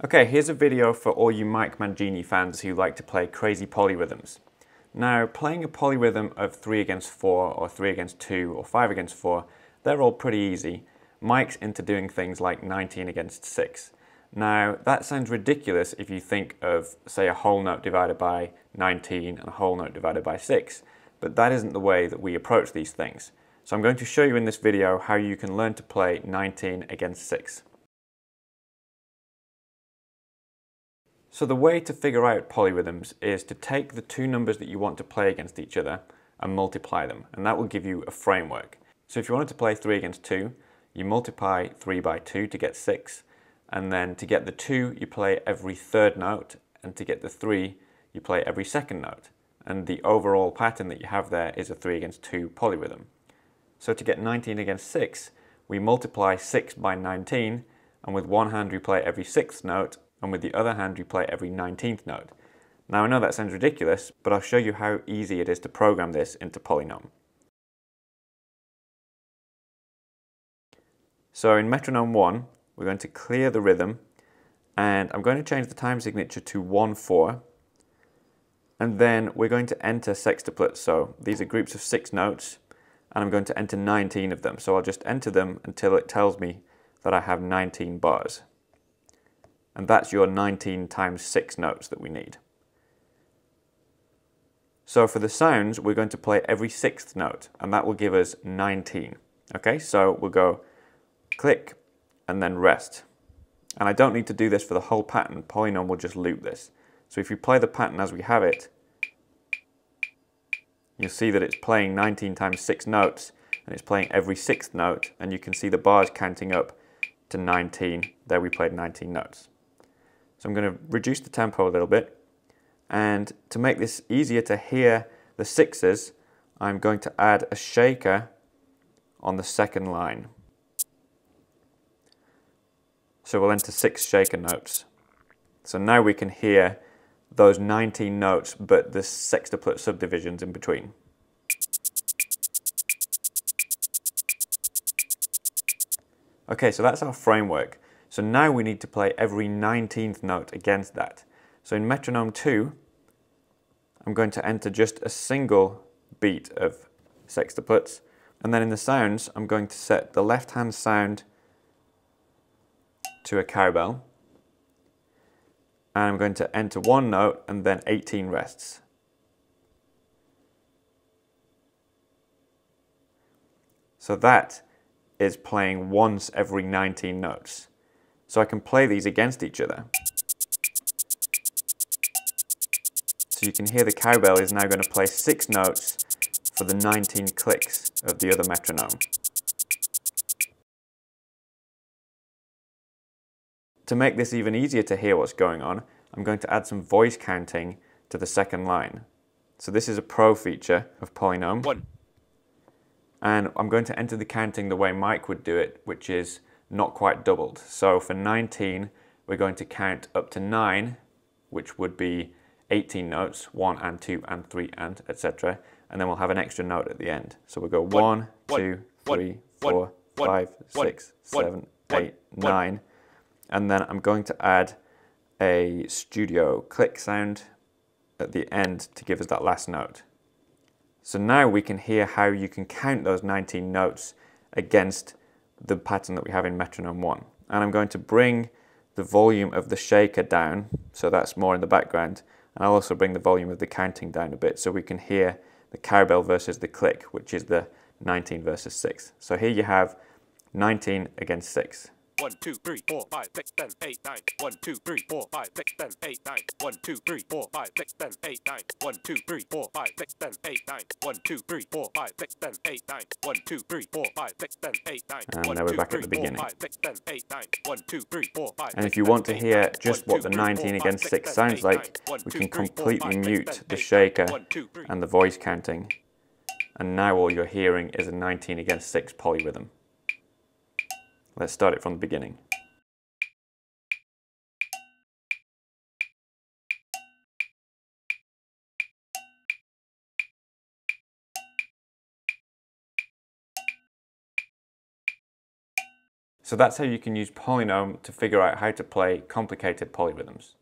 Okay, here's a video for all you Mike Mangini fans who like to play crazy polyrhythms. Now, playing a polyrhythm of 3 against 4, or 3 against 2, or 5 against 4, they're all pretty easy. Mike's into doing things like 19 against 6. Now, that sounds ridiculous if you think of, say, a whole note divided by 19 and a whole note divided by 6, but that isn't the way that we approach these things. So I'm going to show you in this video how you can learn to play 19 against 6. So the way to figure out polyrhythms is to take the two numbers that you want to play against each other and multiply them, and that will give you a framework. So if you wanted to play 3 against 2, you multiply 3 by 2 to get 6, and then to get the 2 you play every third note, and to get the 3 you play every second note. And the overall pattern that you have there is a 3 against 2 polyrhythm. So to get 19 against 6, we multiply 6 by 19, and with one hand we play every 6th note, and with the other hand we play every 19th note. Now I know that sounds ridiculous, but I'll show you how easy it is to program this into PolyNome. So in Metronome 1, we're going to clear the rhythm, and I'm going to change the time signature to 1-4, and then we're going to enter sextuplets. So these are groups of 6 notes, and I'm going to enter 19 of them. So I'll just enter them until it tells me that I have 19 bars. And that's your 19 times 6 notes that we need. So for the sounds, we're going to play every 6th note, and that will give us 19. Okay, so we'll go click and then rest. And I don't need to do this for the whole pattern. PolyNome will just loop this. So if you play the pattern as we have it, you'll see that it's playing 19 times 6 notes, and it's playing every 6th note, and you can see the bars counting up to 19. There we played 19 notes. So I'm going to reduce the tempo a little bit, and to make this easier to hear the 6s, I'm going to add a shaker on the second line. So we'll enter 6 shaker notes. So now we can hear those 19 notes, but the sextuplet subdivisions in between. Okay, so that's our framework. So now we need to play every 19th note against that. So in Metronome 2, I'm going to enter just a single beat of sextuplets, and then in the sounds, I'm going to set the left-hand sound to a cowbell, and I'm going to enter one note and then 18 rests. So that is playing once every 19 notes. So I can play these against each other. So you can hear the cowbell is now going to play 6 notes for the 19 clicks of the other metronome. To make this even easier to hear what's going on, I'm going to add some voice counting to the second line. So this is a pro feature of PolyNome. 1. And I'm going to enter the counting the way Mike would do it, which is not quite doubled. So for 19, we're going to count up to 9, which would be 18 notes, 1 and 2 and 3 and etc. And then we'll have an extra note at the end. So we'll go 1, 2, 3, 4, 5, 6, 7, 8, 9. And then I'm going to add a studio click sound at the end to give us that last note. So now we can hear how you can count those 19 notes against the pattern that we have in Metronome 1. And I'm going to bring the volume of the shaker down, so that's more in the background, and I'll also bring the volume of the counting down a bit so we can hear the cowbell versus the click, which is the 19 versus 6. So here you have 19 against 6. 1, 2, 3, 4, 5, 6, 7, 8, 9. 1, 2, 3, 4, 5, 6, 7, 8, 9. 1, 2, 3, 4, 5, 6, 7, 8, 9. 1, 2, 3, 4, 5, 6, 7, 8, 9. 1, 2, 3, 4, 5, 6, 7, 8, 9. 1, 2, 3, 4, 5, 6, 7, 8, 9. And now we're back at the beginning. 5, 6, 7, 8, 9. 1, 2, 3, 4, 5. And if you want to hear just what the 19 against 6 sounds like, we can completely mute the shaker and the voice counting. And now all you're hearing is a 19 against 6 polyrhythm. Let's start it from the beginning. So that's how you can use PolyNome to figure out how to play complicated polyrhythms.